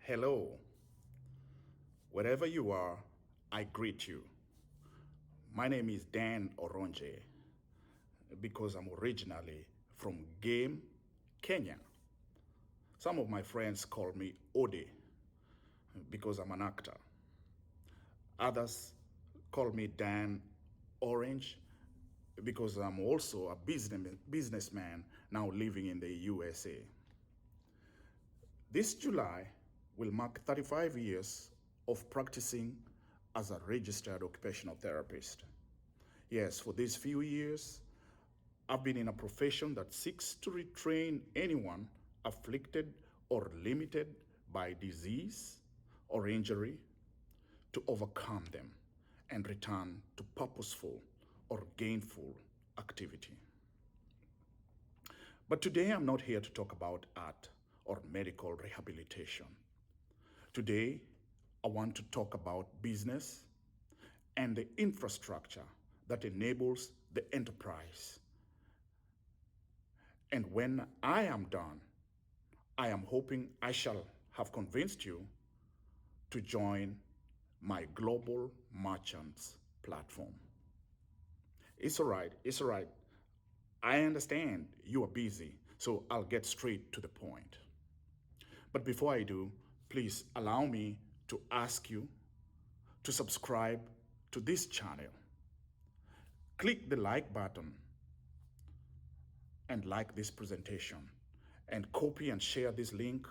Hello, wherever you are, I greet you. My name is Dan Oronje because I'm originally from Game, Kenya. Some of my friends call me Ode because I'm an actor. Others call me Dan Orange because I'm also a businessman now living in the USA. This July will mark 35 years of practicing as a registered occupational therapist. Yes, for these few years, I've been in a profession that seeks to retrain anyone afflicted or limited by disease or injury to overcome them and return to purposeful or gainful activity. But today I'm not here to talk about art or medical rehabilitation. Today, I want to talk about business and the infrastructure that enables the enterprise. And when I am done, I am hoping I shall have convinced you to join my global merchants platform. It's all right. I understand you are busy, so I'll get straight to the point. But before I do, please allow me to ask you to subscribe to this channel. Click the like button and like this presentation and copy and share this link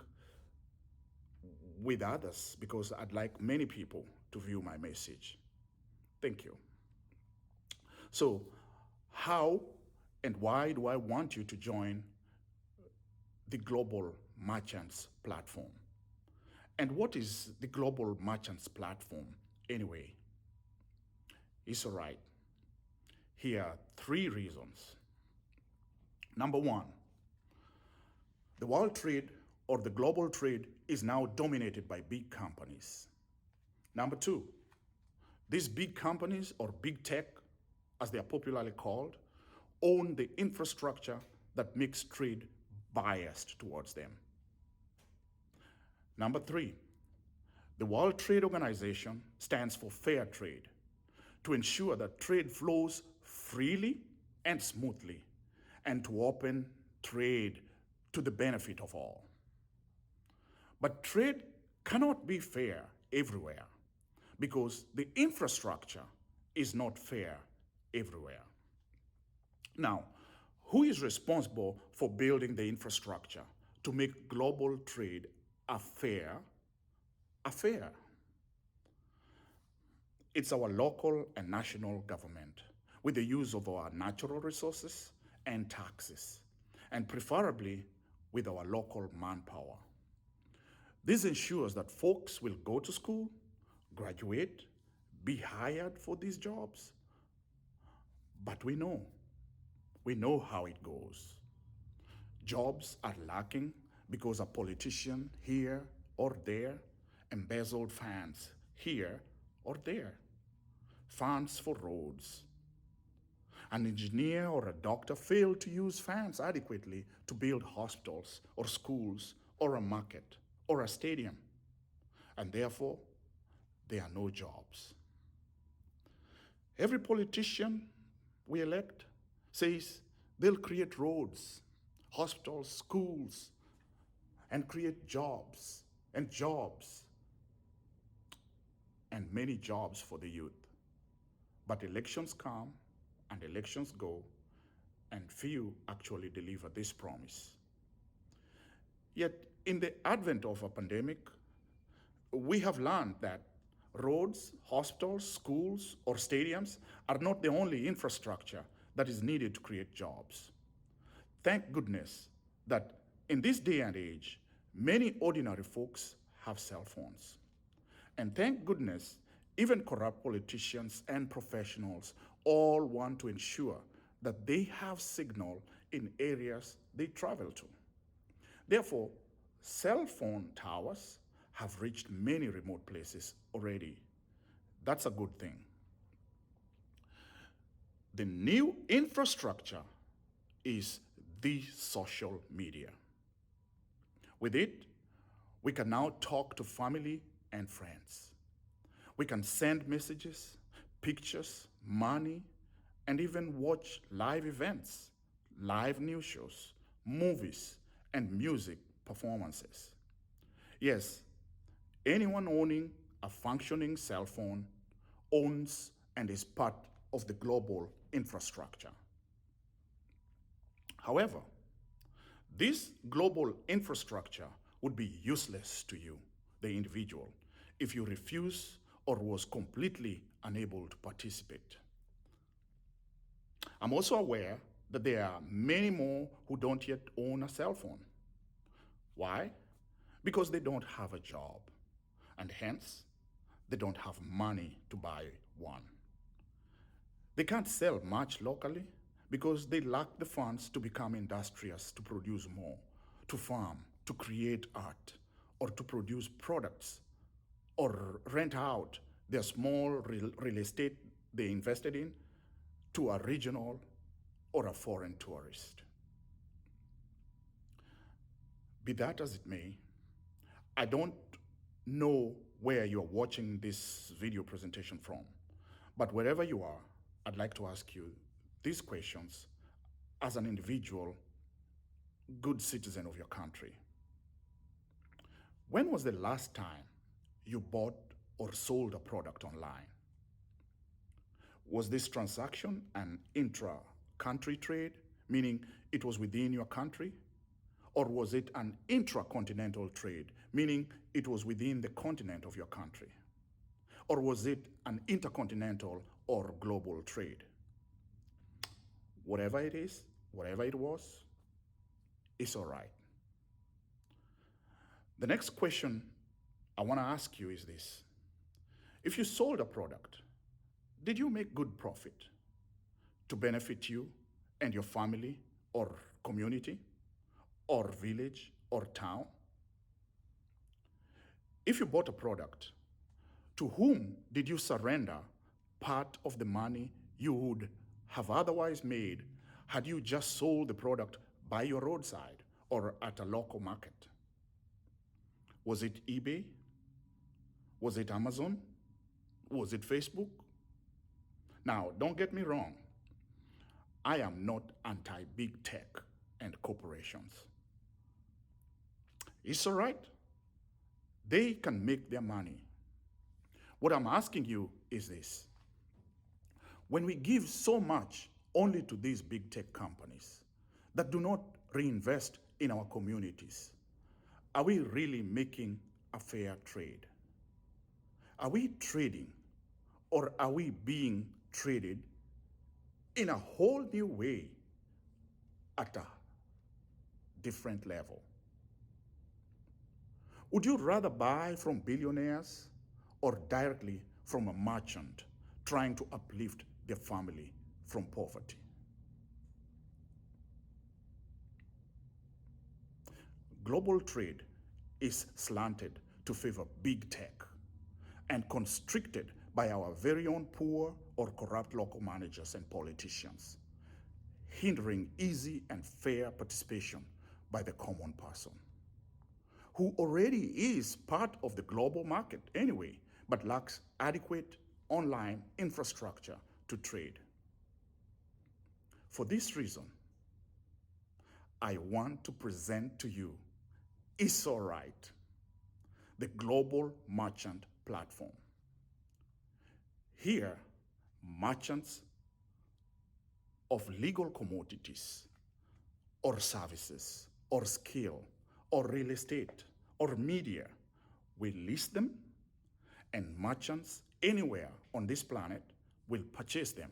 with others because I'd like many people to view my message. Thank you. So, how and why do I want you to join the Global Merchants Platform? And what is the Global Merchants Platform anyway? It's all right. Here are three reasons. Number one, the world trade or the global trade is now dominated by big companies. Number two, these big companies or big tech, as they are popularly called, own the infrastructure that makes trade biased towards them. Number three, the World Trade Organization stands for fair trade to ensure that trade flows freely and smoothly and to open trade to the benefit of all. But trade cannot be fair everywhere because the infrastructure is not fair everywhere. Now, who is responsible for building the infrastructure to make global trade a fair affair? It's our local and national government with the use of our natural resources and taxes, and preferably with our local manpower. This ensures that folks will go to school, graduate, be hired for these jobs. But we know how it goes. Jobs are lacking because a politician here or there embezzled funds here or there. Funds for roads. An engineer or a doctor failed to use funds adequately to build hospitals or schools or a market or a stadium. And therefore, there are no jobs. Every politician we elect says they'll create roads, hospitals, schools, and create jobs and many jobs for the youth. But elections come and elections go, and few actually deliver this promise. Yet, in the advent of a pandemic, we have learned that roads, hospitals, schools, or stadiums are not the only infrastructure that is needed to create jobs. Thank goodness that in this day and age, many ordinary folks have cell phones. And thank goodness, even corrupt politicians and professionals all want to ensure that they have signal in areas they travel to. Therefore, cell phone towers have reached many remote places already. That's a good thing. The new infrastructure is the social media. With it, We can now talk to family and friends. We can send messages, pictures, money, and even watch live events, live news shows, movies, and music performances. Yes, anyone owning a functioning cell phone owns and is part of the global infrastructure. However, this global infrastructure would be useless to you, the individual, if you refuse or was completely unable to participate. I'm also aware that there are many more who don't yet own a cell phone. Why? Because they don't have a job, and hence, they don't have money to buy one. They can't sell much locally because they lack the funds to become industrious, to produce more, to farm, to create art, or to produce products, or rent out their small real estate they invested in to a regional or a foreign tourist. Be that as it may, I don't know where you're watching this video presentation from, but wherever you are, I'd like to ask you these questions as an individual, good citizen of your country. When was the last time you bought or sold a product online? Was this transaction an intra-country trade, meaning it was within your country? Or was it an intracontinental trade, meaning it was within the continent of your country? Or was it an intercontinental or global trade? Whatever it is, whatever it was, it's all right. The next question I want to ask you is this. If you sold a product, did you make good profit to benefit you and your family or community or village or town? If you bought a product, to whom did you surrender part of the money you would have otherwise made had you just sold the product by your roadside or at a local market? Was it eBay? Was it Amazon? Was it Facebook? Now, don't get me wrong. I am not anti-big tech and corporations. It's all right. They can make their money. What I'm asking you is this. When we give so much only to these big tech companies that do not reinvest in our communities, are we really making a fair trade? Are we trading, or are we being traded in a whole new way at a different level? Would you rather buy from billionaires or directly from a merchant trying to uplift their family from poverty? Global trade is slanted to favor big tech and constricted by our very own poor or corrupt local managers and politicians, hindering easy and fair participation by the common person, who already is part of the global market anyway, but lacks adequate online infrastructure to trade. For this reason, I want to present to you iSoriTe, the global merchant platform. Here, merchants of legal commodities or services or skill or real estate or media will list them, and merchants anywhere on this planet will purchase them.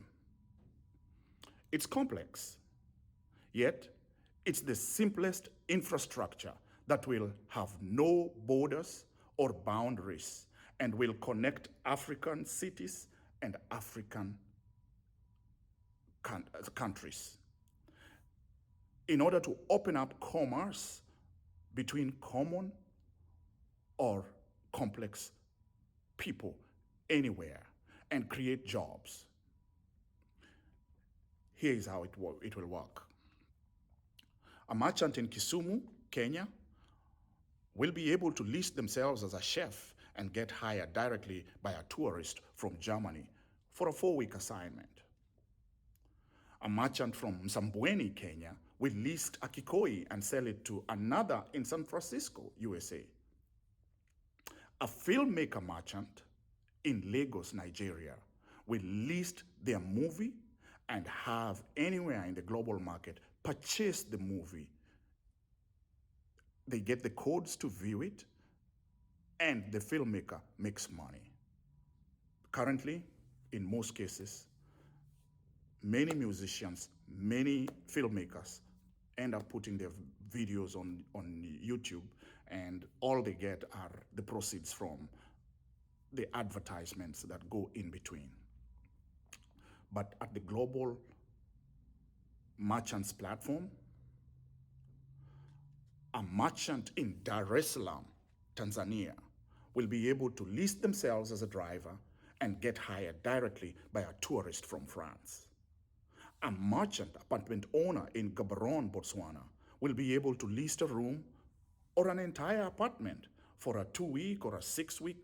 It's complex, yet it's the simplest infrastructure that will have no borders or boundaries and will connect African cities and African countries in order to open up commerce between common or complex people anywhere and create jobs. Here is how it will work. A merchant in Kisumu, Kenya, will be able to list themselves as a chef and get hired directly by a tourist from Germany for a 4-week assignment. A merchant from Msambweni, Kenya, will list a kikoi and sell it to another in San Francisco, USA. A filmmaker merchant in Lagos, Nigeria, will list their movie and have anywhere in the global market purchase the movie. They get the codes to view it, and the filmmaker makes money. Currently, in most cases, many musicians, many filmmakers end up putting their videos on YouTube, and all they get are the proceeds from the advertisements that go in between. But at the global merchants platform, a merchant in Dar es Salaam, Tanzania, will be able to list themselves as a driver and get hired directly by a tourist from France. A merchant apartment owner in Gaborone, Botswana, will be able to list a room or an entire apartment for a 2-week or a 6-week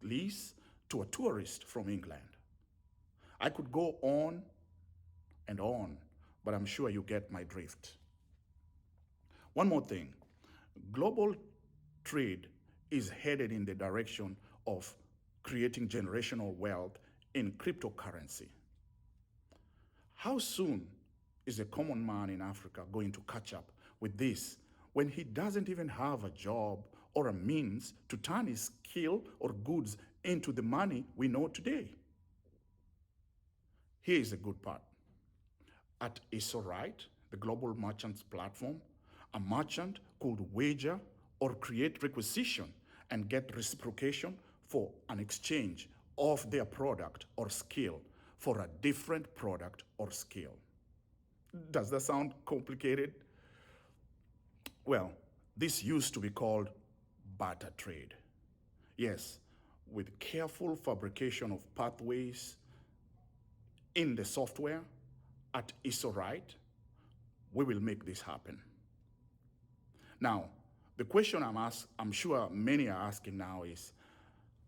lease to a tourist from England. I could go on and on, but I'm sure you get my drift. One more thing. Global trade is headed in the direction of creating generational wealth in cryptocurrency. How soon is a common man in Africa going to catch up with this when he doesn't even have a job or a means to turn his skill or goods into the money we know today? Here is the good part. At iSoriTe, the global merchants platform, a merchant could wager or create requisition and get reciprocation for an exchange of their product or skill for a different product or skill. Does that sound complicated? Well, this used to be called barter trade. Yes, with careful fabrication of pathways in the software at iSoriTe, we will make this happen. Now, the question I'm sure many are asking now is,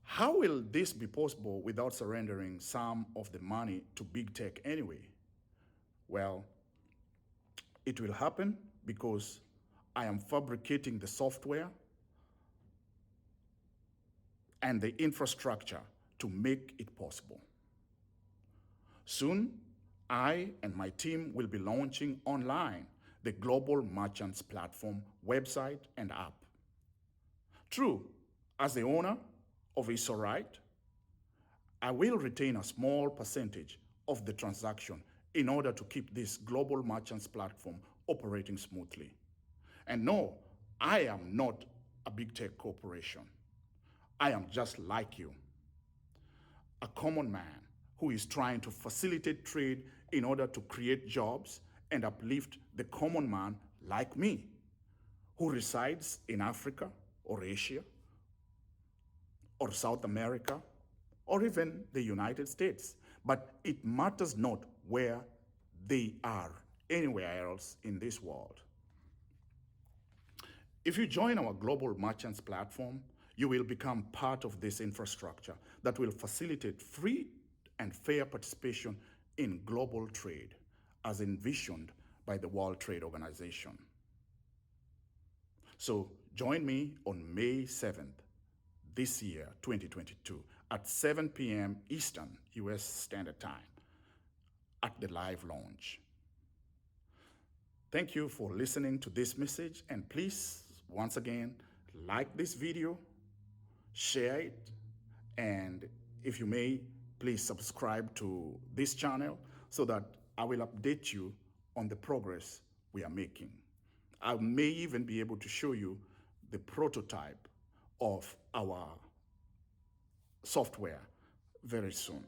how will this be possible without surrendering some of the money to big tech anyway? Well, it will happen because I am fabricating the software and the infrastructure to make it possible. Soon, I and my team will be launching online the Global Merchants Platform website and app. True, as the owner of iSoriTe, I will retain a small percentage of the transaction in order to keep this Global Merchants Platform operating smoothly. And no, I am not a big tech corporation. I am just like you, a common man who is trying to facilitate trade in order to create jobs and uplift the common man like me, who resides in Africa or Asia or South America or even the United States. But it matters not where they are anywhere else in this world. If you join our Global Merchants platform, you will become part of this infrastructure that will facilitate free and fair participation in global trade as envisioned by the World Trade Organization. So join me on May 7th, this year, 2022, at 7 p.m. Eastern US Standard Time at the live launch. Thank you for listening to this message, and please, once again, like this video, share it, and if you may, please subscribe to this channel so that I will update you on the progress we are making. I may even be able to show you the prototype of our software very soon.